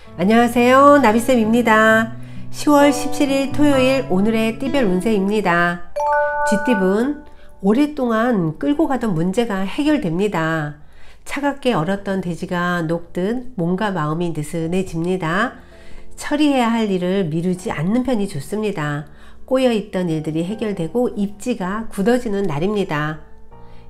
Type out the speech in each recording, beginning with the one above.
안녕하세요, 나비쌤입니다. 10월 17일 토요일 오늘의 띠별 운세입니다. 쥐띠분, 오랫동안 끌고 가던 문제가 해결됩니다. 차갑게 얼었던 돼지가 녹듯 몸과 마음이 느슨해집니다. 처리해야 할 일을 미루지 않는 편이 좋습니다. 꼬여있던 일들이 해결되고 입지가 굳어지는 날입니다.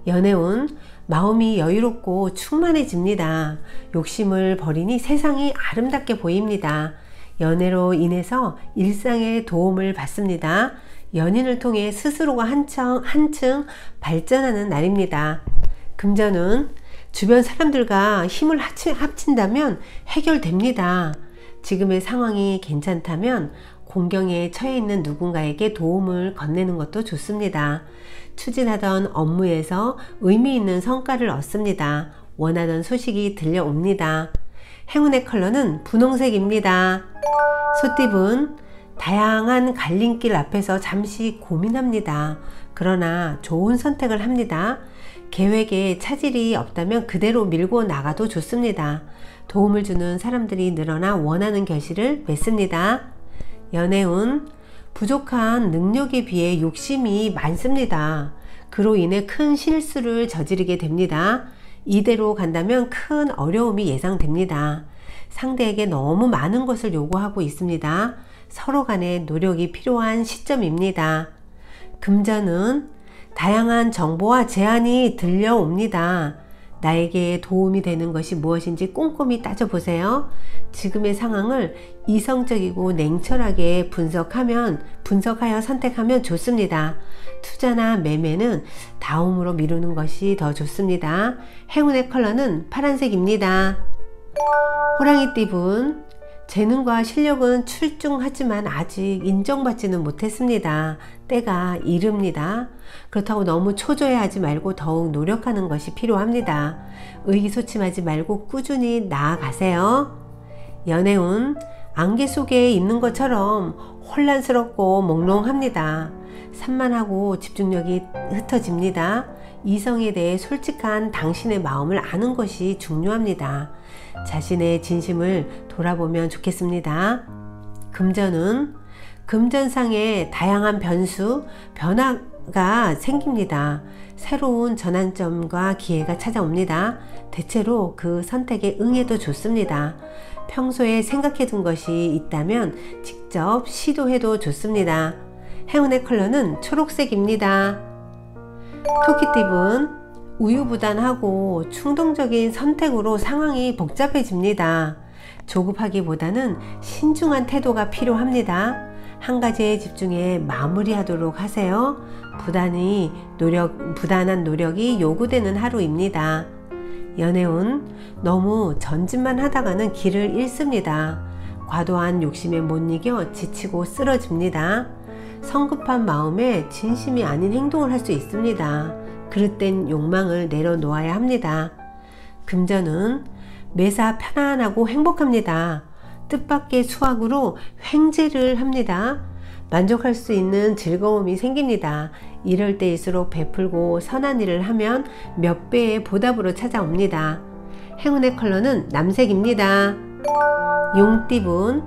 연애운, 마음이 여유롭고 충만해집니다. 욕심을 버리니 세상이 아름답게 보입니다. 연애로 인해서 일상에 도움을 받습니다. 연인을 통해 스스로가 한층 발전하는 날입니다. 금전운, 주변 사람들과 힘을 합친다면 해결됩니다. 지금의 상황이 괜찮다면 공경에 처해 있는 누군가에게 도움을 건네는 것도 좋습니다. 추진하던 업무에서 의미 있는 성과를 얻습니다. 원하던 소식이 들려옵니다. 행운의 컬러는 분홍색입니다. 소띠분, 다양한 갈림길 앞에서 잠시 고민합니다. 그러나 좋은 선택을 합니다. 계획에 차질이 없다면 그대로 밀고 나가도 좋습니다. 도움을 주는 사람들이 늘어나 원하는 결실을 맺습니다. 연애운, 부족한 능력에 비해 욕심이 많습니다. 그로 인해 큰 실수를 저지르게 됩니다. 이대로 간다면 큰 어려움이 예상됩니다. 상대에게 너무 많은 것을 요구하고 있습니다. 서로 간의 노력이 필요한 시점입니다. 금전은 다양한 정보와 제안이 들려옵니다. 나에게 도움이 되는 것이 무엇인지 꼼꼼히 따져보세요. 지금의 상황을 이성적이고 냉철하게 분석하여 선택하면 좋습니다. 투자나 매매는 다음으로 미루는 것이 더 좋습니다. 행운의 컬러는 파란색입니다. 호랑이띠분, 재능과 실력은 출중하지만 아직 인정받지는 못했습니다. 때가 이릅니다. 그렇다고 너무 초조해하지 말고 더욱 노력하는 것이 필요합니다. 의기소침하지 말고 꾸준히 나아가세요. 연애운, 안개 속에 있는 것처럼 혼란스럽고 몽롱합니다. 산만하고 집중력이 흩어집니다. 이성에 대해 솔직한 당신의 마음을 아는 것이 중요합니다. 자신의 진심을 돌아보면 좋겠습니다. 금전은 금전상의 다양한 변화가 생깁니다. 새로운 전환점과 기회가 찾아옵니다. 대체로 그 선택에 응해도 좋습니다. 평소에 생각해둔 것이 있다면 직접 시도해도 좋습니다. 행운의 컬러는 초록색입니다. 토끼띠분, 우유부단하고 충동적인 선택으로 상황이 복잡해집니다. 조급하기보다는 신중한 태도가 필요합니다. 한 가지에 집중해 마무리하도록 하세요. 부단한 노력이 요구되는 하루입니다. 연애운, 너무 전진만 하다가는 길을 잃습니다. 과도한 욕심에 못 이겨 지치고 쓰러집니다. 성급한 마음에 진심이 아닌 행동을 할 수 있습니다. 그릇된 욕망을 내려놓아야 합니다. 금전은 매사 편안하고 행복합니다. 뜻밖의 수확으로 횡재를 합니다. 만족할 수 있는 즐거움이 생깁니다. 이럴 때일수록 베풀고 선한 일을 하면 몇 배의 보답으로 찾아옵니다. 행운의 컬러는 남색입니다. 용띠분,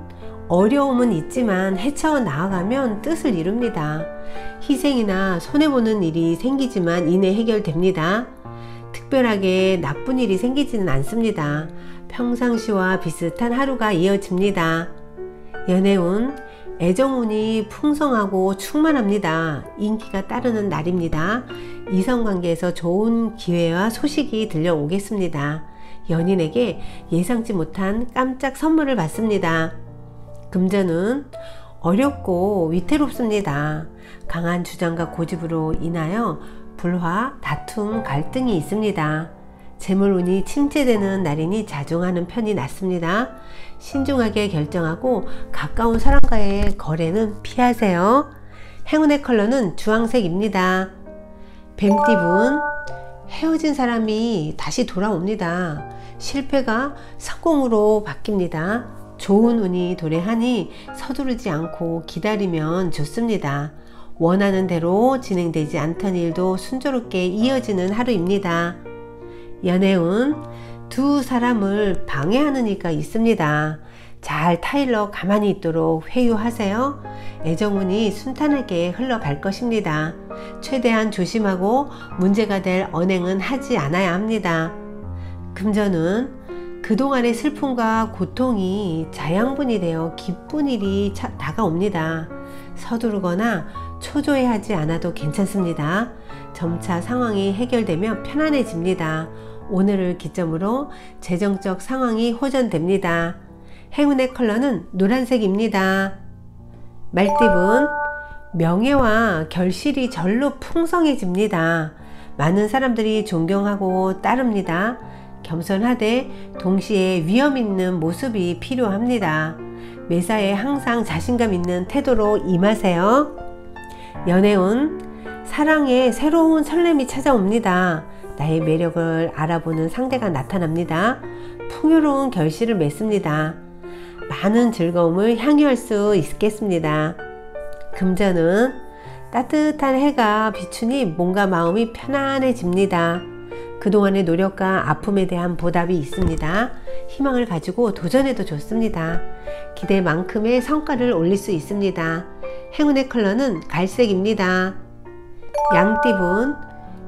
어려움은 있지만 헤쳐 나아가면 뜻을 이룹니다. 희생이나 손해보는 일이 생기지만 이내 해결됩니다. 특별하게 나쁜 일이 생기지는 않습니다. 평상시와 비슷한 하루가 이어집니다. 연애운, 애정운이 풍성하고 충만합니다. 인기가 따르는 날입니다. 이성관계에서 좋은 기회와 소식이 들려오겠습니다. 연인에게 예상치 못한 깜짝 선물을 받습니다. 금전은 어렵고 위태롭습니다. 강한 주장과 고집으로 인하여 불화, 다툼, 갈등이 있습니다. 재물운이 침체되는 날이니 자중하는 편이 낫습니다. 신중하게 결정하고 가까운 사람과의 거래는 피하세요. 행운의 컬러는 주황색입니다. 뱀띠분, 헤어진 사람이 다시 돌아옵니다. 실패가 성공으로 바뀝니다. 좋은 운이 도래하니 서두르지 않고 기다리면 좋습니다. 원하는 대로 진행되지 않던 일도 순조롭게 이어지는 하루입니다. 연애운, 두 사람을 방해하는 이가 있습니다. 잘 타일러 가만히 있도록 회유하세요. 애정운이 순탄하게 흘러갈 것입니다. 최대한 조심하고 문제가 될 언행은 하지 않아야 합니다. 금전은 그동안의 슬픔과 고통이 자양분이 되어 기쁜 일이 다가옵니다. 서두르거나 초조해하지 않아도 괜찮습니다. 점차 상황이 해결되며 편안해집니다. 오늘을 기점으로 재정적 상황이 호전됩니다. 행운의 컬러는 노란색입니다. 말띠분, 명예와 결실이 절로 풍성해집니다. 많은 사람들이 존경하고 따릅니다. 겸손하되 동시에 위험 있는 모습이 필요합니다. 매사에 항상 자신감 있는 태도로 임하세요. 연애운, 사랑에 새로운 설렘이 찾아옵니다. 나의 매력을 알아보는 상대가 나타납니다. 풍요로운 결실을 맺습니다. 많은 즐거움을 향유할 수 있겠습니다. 금전은 따뜻한 해가 비추니 몸과 마음이 편안해집니다. 그동안의 노력과 아픔에 대한 보답이 있습니다. 희망을 가지고 도전해도 좋습니다. 기대만큼의 성과를 올릴 수 있습니다. 행운의 컬러는 갈색입니다. 양띠분,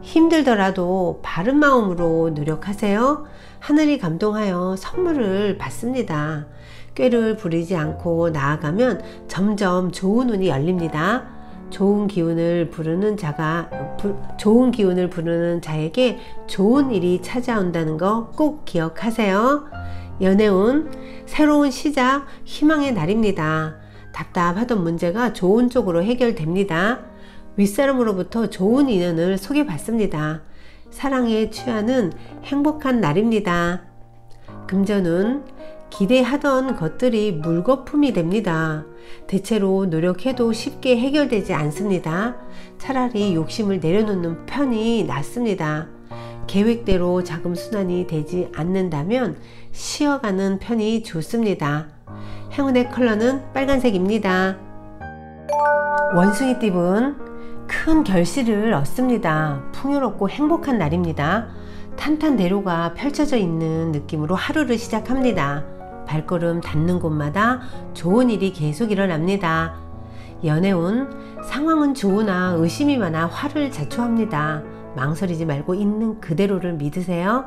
힘들더라도 바른 마음으로 노력하세요. 하늘이 감동하여 선물을 받습니다. 꾀를 부리지 않고 나아가면 점점 좋은 운이 열립니다. 좋은 기운을 부르는 자에게 좋은 일이 찾아온다는 거 꼭 기억하세요. 연애운, 새로운 시작, 희망의 날입니다. 답답하던 문제가 좋은 쪽으로 해결됩니다. 윗사람으로부터 좋은 인연을 소개받습니다. 사랑에 취하는 행복한 날입니다. 금전운, 기대하던 것들이 물거품이 됩니다. 대체로 노력해도 쉽게 해결되지 않습니다. 차라리 욕심을 내려놓는 편이 낫습니다. 계획대로 자금 순환이 되지 않는다면 쉬어가는 편이 좋습니다. 행운의 컬러는 빨간색입니다. 원숭이띠분, 큰 결실을 얻습니다. 풍요롭고 행복한 날입니다. 탄탄대로가 펼쳐져 있는 느낌으로 하루를 시작합니다. 발걸음 닿는 곳마다 좋은 일이 계속 일어납니다. 연애운, 상황은 좋으나 의심이 많아 화를 자초합니다. 망설이지 말고 있는 그대로를 믿으세요.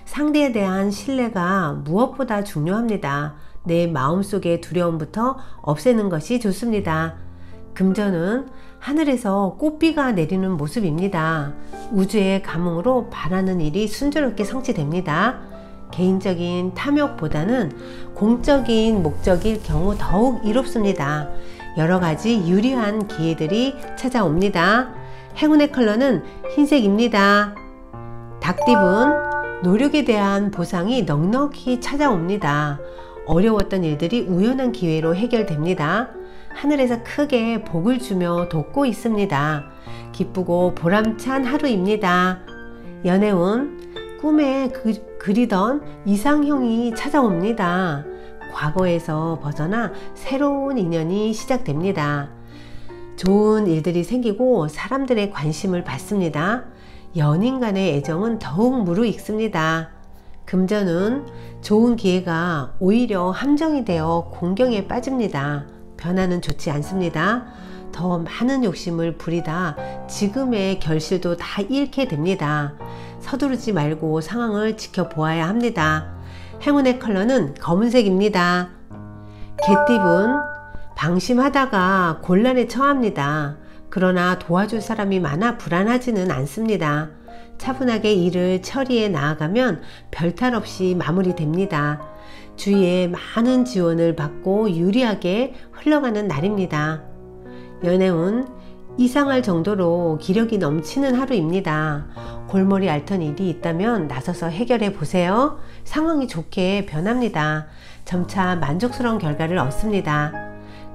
상대에 대한 신뢰가 무엇보다 중요합니다. 내 마음속의 두려움부터 없애는 것이 좋습니다. 금전은 하늘에서 꽃비가 내리는 모습입니다. 우주의 감흥으로 바라는 일이 순조롭게 성취됩니다. 개인적인 탐욕보다는 공적인 목적일 경우 더욱 이롭습니다. 여러가지 유리한 기회들이 찾아옵니다. 행운의 컬러는 흰색입니다. 닭띠분, 노력에 대한 보상이 넉넉히 찾아옵니다. 어려웠던 일들이 우연한 기회로 해결됩니다. 하늘에서 크게 복을 주며 돕고 있습니다. 기쁘고 보람찬 하루입니다. 연애운, 꿈에 그리던 이상형이 찾아옵니다. 과거에서 벗어나 새로운 인연이 시작됩니다. 좋은 일들이 생기고 사람들의 관심을 받습니다. 연인 간의 애정은 더욱 무르익습니다. 금전은 좋은 기회가 오히려 함정이 되어 공경에 빠집니다. 변화는 좋지 않습니다. 더 많은 욕심을 부리다 지금의 결실도 다 잃게 됩니다. 서두르지 말고 상황을 지켜보아야 합니다. 행운의 컬러는 검은색입니다. 개띠분, 방심하다가 곤란에 처합니다. 그러나 도와줄 사람이 많아 불안하지는 않습니다. 차분하게 일을 처리해 나아가면 별탈 없이 마무리됩니다. 주위에 많은 지원을 받고 유리하게 흘러가는 날입니다. 연애운, 이상할 정도로 기력이 넘치는 하루입니다. 골머리 앓던 일이 있다면 나서서 해결해 보세요. 상황이 좋게 변합니다. 점차 만족스러운 결과를 얻습니다.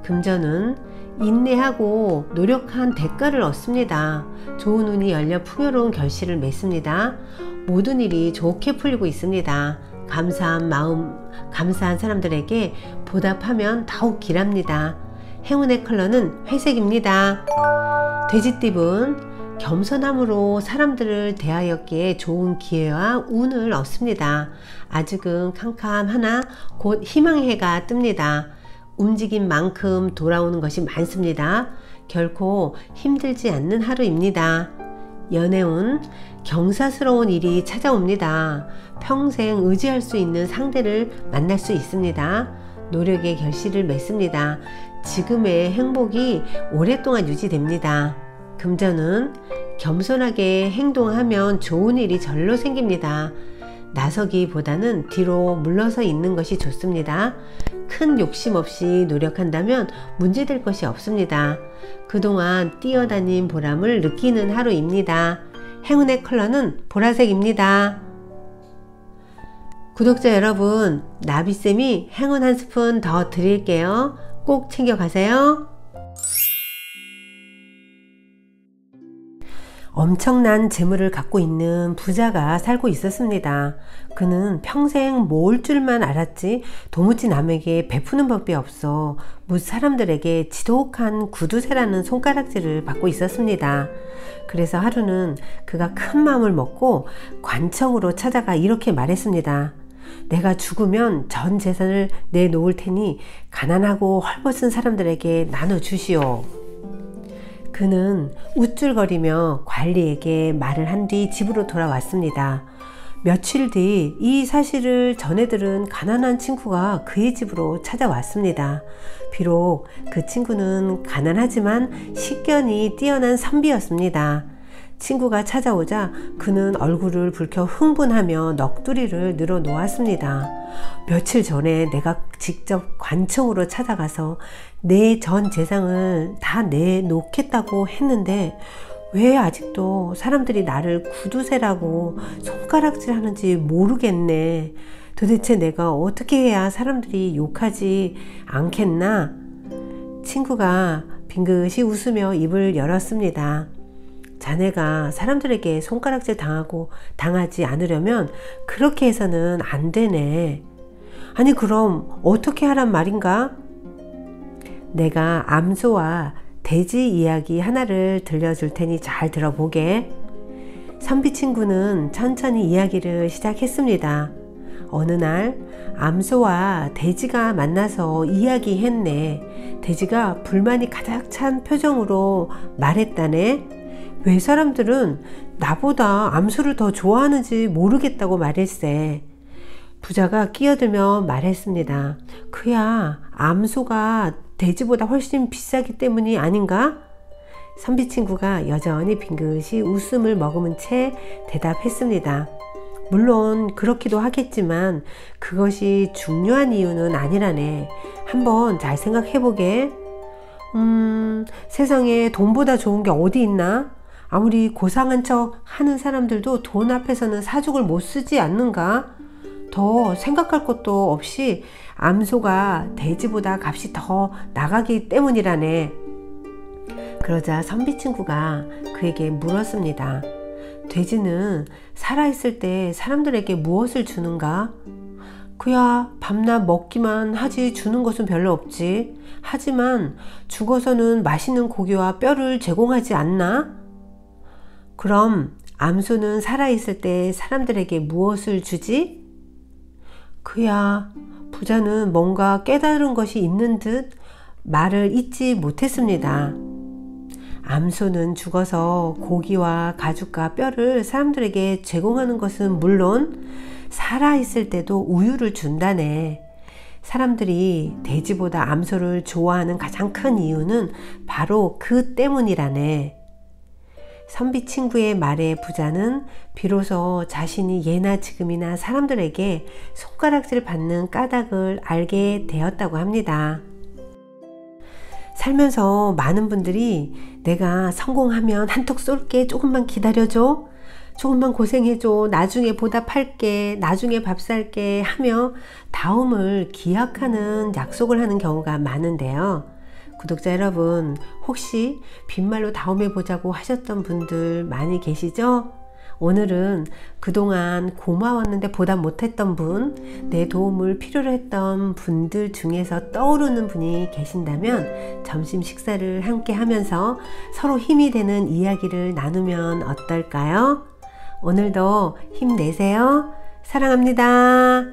금전은 인내하고 노력한 대가를 얻습니다. 좋은 운이 열려 풍요로운 결실을 맺습니다. 모든 일이 좋게 풀리고 있습니다. 감사한 마음, 감사한 사람들에게 보답하면 더욱 길합니다. 행운의 컬러는 회색입니다. 돼지띠분, 겸손함으로 사람들을 대하였기에 좋은 기회와 운을 얻습니다. 아직은 캄캄하나 곧 희망의 해가 뜹니다. 움직인 만큼 돌아오는 것이 많습니다. 결코 힘들지 않는 하루입니다. 연애운, 경사스러운 일이 찾아옵니다. 평생 의지할 수 있는 상대를 만날 수 있습니다. 노력의 결실을 맺습니다. 지금의 행복이 오랫동안 유지됩니다. 금전은 겸손하게 행동하면 좋은 일이 절로 생깁니다. 나서기보다는 뒤로 물러서 있는 것이 좋습니다. 큰 욕심 없이 노력한다면 문제될 것이 없습니다. 그동안 뛰어다닌 보람을 느끼는 하루입니다. 행운의 컬러는 보라색입니다. 구독자 여러분, 나비쌤이 행운 한 스푼 더 드릴게요. 꼭 챙겨가세요. 엄청난 재물을 갖고 있는 부자가 살고 있었습니다. 그는 평생 모을 줄만 알았지 도무지 남에게 베푸는 법이 없어 뭇 사람들에게 지독한 구두쇠라는 손가락질을 받고 있었습니다. 그래서 하루는 그가 큰 마음을 먹고 관청으로 찾아가 이렇게 말했습니다. 내가 죽으면 전 재산을 내놓을 테니 가난하고 헐벗은 사람들에게 나눠주시오. 그는 우쭐거리며 관리에게 말을 한 뒤 집으로 돌아왔습니다. 며칠 뒤 이 사실을 전해 들은 가난한 친구가 그의 집으로 찾아왔습니다. 비록 그 친구는 가난하지만 식견이 뛰어난 선비였습니다. 친구가 찾아오자 그는 얼굴을 붉혀 흥분하며 넋두리를 늘어 놓았습니다. 며칠 전에 내가 직접 관청으로 찾아가서 내 전 재산을 다 내놓겠다고 했는데 왜 아직도 사람들이 나를 구두쇠라고 손가락질 하는지 모르겠네. 도대체 내가 어떻게 해야 사람들이 욕하지 않겠나? 친구가 빙긋이 웃으며 입을 열었습니다. 자네가 사람들에게 손가락질 당하지 않으려면 그렇게 해서는 안 되네. 아니 그럼 어떻게 하란 말인가? 내가 암소와 돼지 이야기 하나를 들려줄 테니 잘 들어보게. 선비 친구는 천천히 이야기를 시작했습니다. 어느 날 암소와 돼지가 만나서 이야기했네. 돼지가 불만이 가득 찬 표정으로 말했다네. 왜 사람들은 나보다 암소를 더 좋아하는지 모르겠다고 말했세. 부자가 끼어들며 말했습니다. 그야 암소가 돼지보다 훨씬 비싸기 때문이 아닌가? 선비 친구가 여전히 빙긋이 웃음을 머금은 채 대답했습니다. 물론 그렇기도 하겠지만 그것이 중요한 이유는 아니라네. 한번 잘 생각해보게. 세상에 돈보다 좋은 게 어디 있나? 아무리 고상한 척 하는 사람들도 돈 앞에서는 사죽을 못 쓰지 않는가? 더 생각할 것도 없이 암소가 돼지보다 값이 더 나가기 때문이라네. 그러자 선비 친구가 그에게 물었습니다. 돼지는 살아있을 때 사람들에게 무엇을 주는가? 그야 밤낮 먹기만 하지 주는 것은 별로 없지. 하지만 죽어서는 맛있는 고기와 뼈를 제공하지 않나? 그럼 암소는 살아있을 때 사람들에게 무엇을 주지? 그야 부자는 뭔가 깨달은 것이 있는 듯 말을 잇지 못했습니다. 암소는 죽어서 고기와 가죽과 뼈를 사람들에게 제공하는 것은 물론 살아있을 때도 우유를 준다네. 사람들이 돼지보다 암소를 좋아하는 가장 큰 이유는 바로 그 때문이라네. 선비 친구의 말에 부자는 비로소 자신이 예나 지금이나 사람들에게 손가락질 받는 까닭을 알게 되었다고 합니다. 살면서 많은 분들이 내가 성공하면 한턱 쏠게, 조금만 기다려줘, 조금만 고생해줘, 나중에 보답할게, 나중에 밥 살게 하며 다음을 기약하는 약속을 하는 경우가 많은데요. 구독자 여러분, 혹시 빈말로 다음에 보자고 하셨던 분들 많이 계시죠? 오늘은 그동안 고마웠는데 보답 못했던 분, 내 도움을 필요로 했던 분들 중에서 떠오르는 분이 계신다면 점심 식사를 함께 하면서 서로 힘이 되는 이야기를 나누면 어떨까요? 오늘도 힘내세요. 사랑합니다.